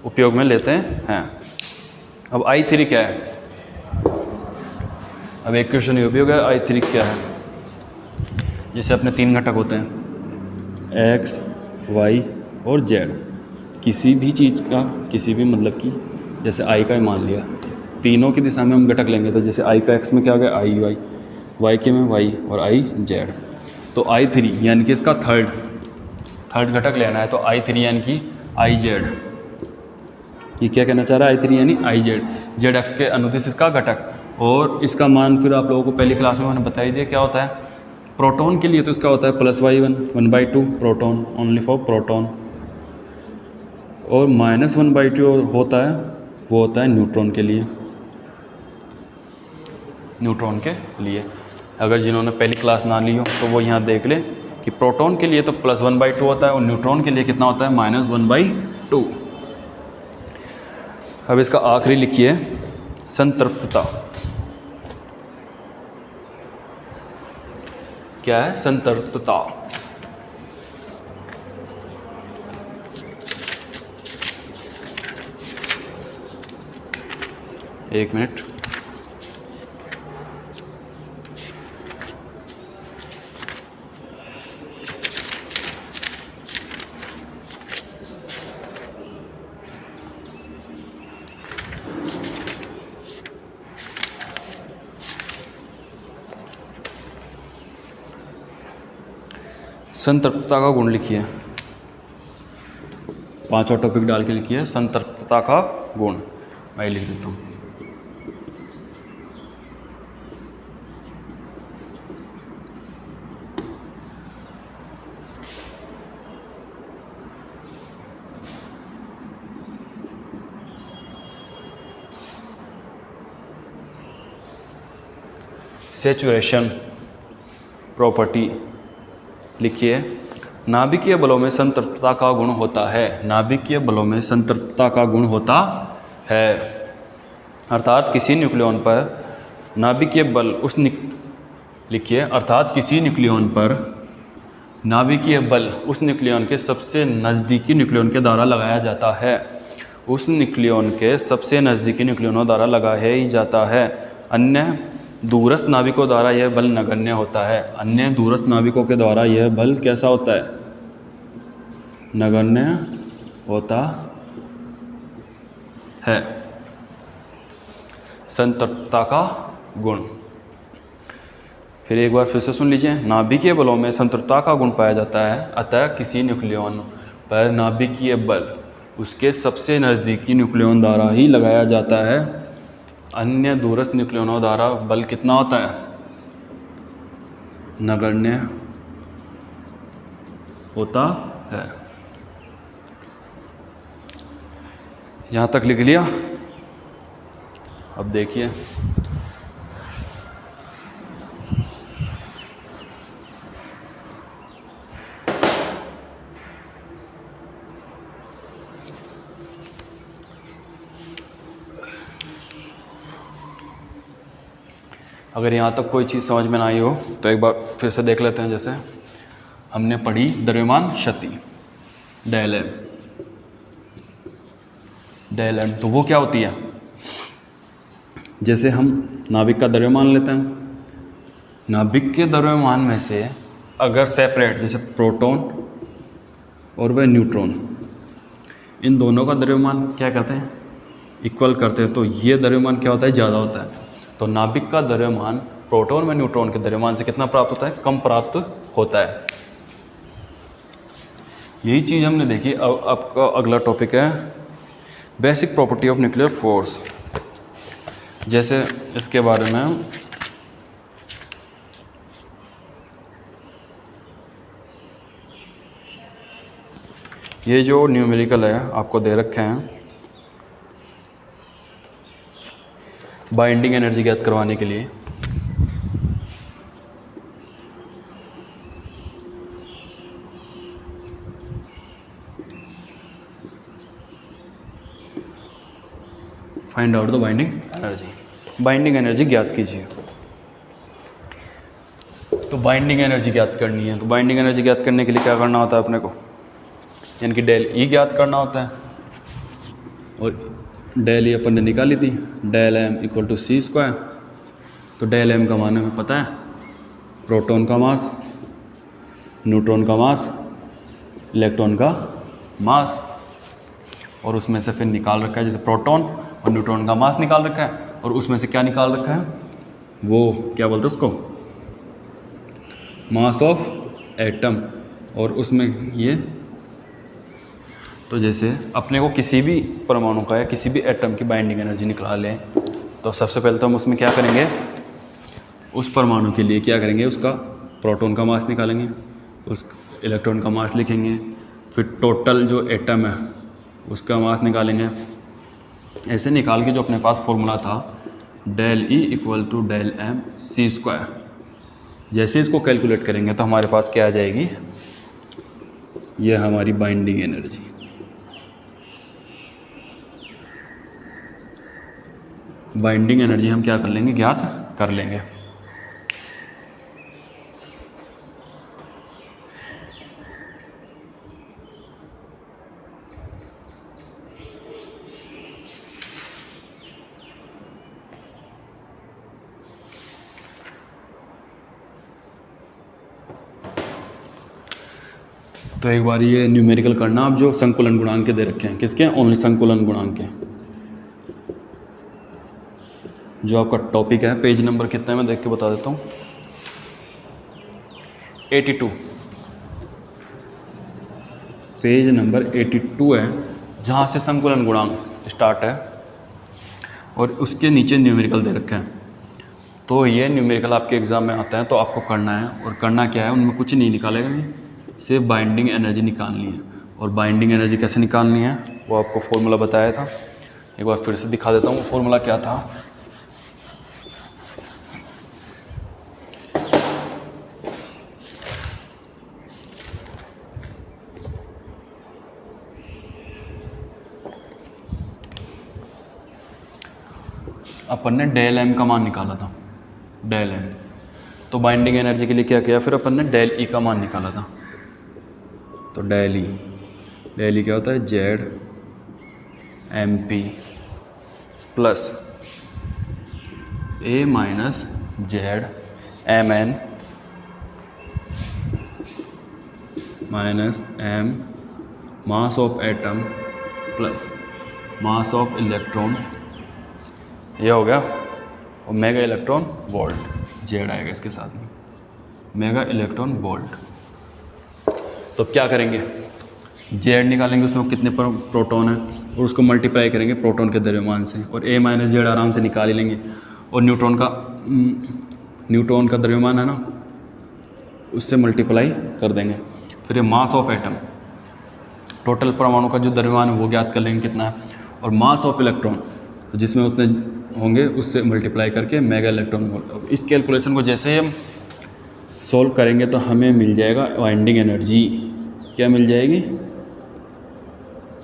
उपयोग में लेते हैं। अब I3 क्या है, अब एक क्वेश्चन ये उपयोग है, I3 क्या है। जैसे अपने 3 घटक होते हैं X, Y और Z, किसी भी चीज़ का, किसी भी मतलब की, जैसे I का ही मान लिया, तीनों की दिशा में हम घटक लेंगे तो जैसे I का X में क्या हो गया, IY, Y के में Y और IZ। तो I3 यानी कि इसका थर्ड घटक लेना है, तो I3 यानी कि IZ। ये क्या कहना चाह रहा है, I3 यानी IZ, ZX के अनुदिश इसका घटक। और इसका मान फिर आप लोगों को पहली क्लास में मैंने बताई दिया क्या होता है। प्रोटॉन के लिए तो इसका होता है +Y1 1/2 proton, only for proton. और -1/2 होता है, वो होता है न्यूट्रॉन के लिए, न्यूट्रॉन के लिए। अगर जिन्होंने पहली क्लास ना ली हो तो वो यहाँ देख ले कि प्रोटॉन के लिए तो +1/2 होता है और न्यूट्रॉन के लिए कितना होता है, -1/2। अब इसका आखिरी लिखिए, संतृप्तता। क्या है, संतृप्तता। एक मिनट, संतृप्तता का गुण लिखिए। 5वां टॉपिक डाल के लिखिए, संतृप्तता का गुण। मैं लिख देता हूँ। सेचुरेशन प्रॉपर्टी लिखिए। नाभिकीय बलों में संतृप्तता का गुण होता है। नाभिकीय बलों में संतृप्तता का गुण होता है, अर्थात किसी न्यूक्लियॉन पर नाभिकीय बल लिखिए, अर्थात किसी न्यूक्लियॉन पर नाभिकीय बल उस न्यूक्लियॉन के सबसे नज़दीकी न्यूक्लियॉन के द्वारा लगाया जाता है। उस न्यूक्लियॉन के सबसे नज़दीकी न्यूक्लियनों द्वारा लगाया ही जाता है। अन्य दूरस्थ नाभिकों द्वारा यह बल नगण्य होता है। अन्य दूरस्थ नाभिकों के द्वारा यह बल कैसा होता है? नगण्य होता है। संतृप्तता का गुण फिर एक बार फिर से सुन लीजिए। नाभिकीय बलों में संतृप्तता का गुण पाया जाता है, अतः किसी न्यूक्लियॉन पर नाभिकीय बल उसके सबसे नज़दीकी न्यूक्लियॉन द्वारा ही लगाया जाता है। अन्य दूरस्थ न्यूक्लियनों द्वारा बल कितना होता है? नगण्य होता है। यहाँ तक लिख लिया। अब देखिए, अगर यहाँ तक कोई चीज़ समझ में ना आई हो तो एक बार फिर से देख लेते हैं। जैसे हमने पढ़ी द्रव्यमान क्षति डेल एम, तो वो क्या होती है? जैसे हम नाभिक का द्रव्यमान लेते हैं, नाभिक के द्रव्यमान में से अगर सेपरेट, जैसे प्रोटॉन और वह न्यूट्रॉन, इन दोनों का द्रव्यमान क्या करते हैं? इक्वल करते हैं, तो ये द्रव्यमान क्या होता है? ज़्यादा होता है। तो नाभिक का द्रव्यमान प्रोटॉन व न्यूट्रॉन के द्रव्यमान से कितना प्राप्त होता है? कम प्राप्त होता है। यही चीज़ हमने देखी। अब आपका अगला टॉपिक है basic property of nuclear force. जैसे इसके बारे में ये जो न्यूमेरिकल है आपको दे रखे हैं बाइंडिंग एनर्जी ज्ञात करवाने के लिए। Find out the binding energy. Binding energy ज्ञात कीजिए। तो बाइंडिंग एनर्जी ज्ञात करनी है, तो बाइंडिंग एनर्जी ज्ञात करने के लिए क्या करना होता है अपने को? यानी कि डेल ई ज्ञात करना होता है। और डेल ई अपन ने निकाली थी, del M equal to C square. तो डेल एम का मान हमें पता है, प्रोटॉन का मास, न्यूट्रॉन का मास, इलेक्ट्रॉन का मास, और उसमें से फिर निकाल रखा है, जैसे प्रोटॉन और न्यूट्रॉन का मास निकाल रखा है, और उसमें से क्या निकाल रखा है? वो क्या बोलते हैं उसको? मास ऑफ एटम। और उसमें ये, तो जैसे अपने को किसी भी परमाणु का या किसी भी एटम की बाइंडिंग एनर्जी निकाल लें, तो सबसे पहले तो हम उसमें क्या करेंगे? उस परमाणु के लिए क्या करेंगे? उसका प्रोटॉन का मास निकालेंगे, उस इलेक्ट्रॉन का मास लिखेंगे, फिर टोटल जो एटम है उसका मास निकालेंगे। ऐसे निकाल के जो अपने पास फॉर्मूला था del E equal to del M C square, जैसे इसको कैलकुलेट करेंगे तो हमारे पास क्या आ जाएगी? ये हमारी बाइंडिंग एनर्जी। बाइंडिंग एनर्जी हम क्या कर लेंगे? ज्ञात कर लेंगे। तो एक बार ये न्यूमेरिकल करना आप, जो संकुलन गुणांक के दे रखे हैं। किसके? ओनली संकुलन गुणांक के। जो आपका टॉपिक है, पेज नंबर कितना है मैं देख के बता देता हूँ, 82, पेज नंबर 82 है, जहाँ से संकुलन गुणांक स्टार्ट है, और उसके नीचे न्यूमेरिकल दे रखे हैं। तो ये न्यूमेरिकल आपके एग्ज़ाम में आता है, तो आपको करना है, और करना क्या है? उनमें कुछ नहीं निकालेगा, नहीं, सिर्फ बाइंडिंग एनर्जी निकालनी है। और बाइंडिंग एनर्जी कैसे निकालनी है वो आपको फॉर्मूला बताया था। एक बार फिर से दिखा देता हूँ फॉर्मूला क्या था। अपन ने डेल एम का मान निकाला था, डेल एम। तो बाइंडिंग एनर्जी के लिए क्या किया फिर अपन ने, डेल ई का मान निकाला था। तो डेल ई क्या होता है, Z M P plus A minus Z M N minus M mass of atom plus mass of electron, ये हो गया। और मेगा इलेक्ट्रॉन वोल्ट, जेड आएगा इसके साथ में, मेगा इलेक्ट्रॉन वोल्ट। तो क्या करेंगे, जेड निकालेंगे, उसमें कितने प्रोटॉन है और उसको मल्टीप्लाई करेंगे प्रोटॉन के द्रव्यमान से, और ए माइनस जेड आराम से निकाल ही लेंगे। और न्यूट्रॉन का द्रव्यमान है ना, उससे मल्टीप्लाई कर देंगे। फिर ये मास ऑफ एटम, टोटल परमाणु का जो द्रव्यमान है वो ज्ञात कर लेंगे कितना है, और मास ऑफ इलेक्ट्रॉन जिसमें उतने होंगे उससे मल्टीप्लाई करके मेगा इलेक्ट्रॉन वोल्ट। इस कैलकुलेशन को जैसे ही हम सॉल्व करेंगे तो हमें मिल जाएगा बाइंडिंग एनर्जी। क्या मिल जाएगी,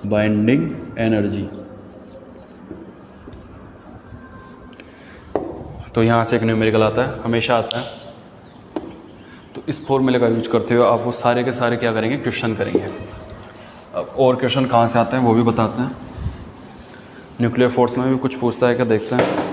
बाइंडिंग एनर्जी। तो यहाँ से एक न्यूमेरिकल आता है, हमेशा आता है। तो इस फॉर्मूले का यूज करते हुए आप वो सारे के सारे क्या करेंगे, क्वेश्चन करेंगे। अब और क्वेश्चन कहाँ से आते हैं वो भी बताते हैं। न्यूक्लियर फोर्स में भी कुछ पूछता है क्या, देखते हैं।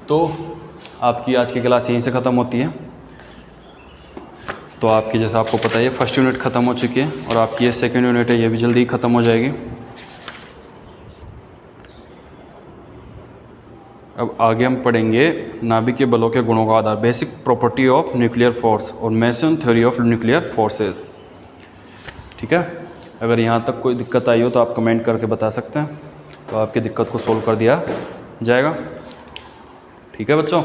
तो आपकी आज की क्लास यहीं से ख़त्म होती है। तो आपकी, जैसा आपको पता है, फर्स्ट यूनिट ख़त्म हो चुकी है और आपकी ये सेकेंड यूनिट है, ये भी जल्दी ही ख़त्म हो जाएगी। अब आगे हम पढ़ेंगे नाभिकीय बलों के गुणों का आधार, basic property of nuclear force और meson theory of nuclear forces. ठीक है, अगर यहाँ तक कोई दिक्कत आई हो तो आप कमेंट करके बता सकते हैं, तो आपकी दिक्कत को सोल्व कर दिया जाएगा। ठीक है बच्चों।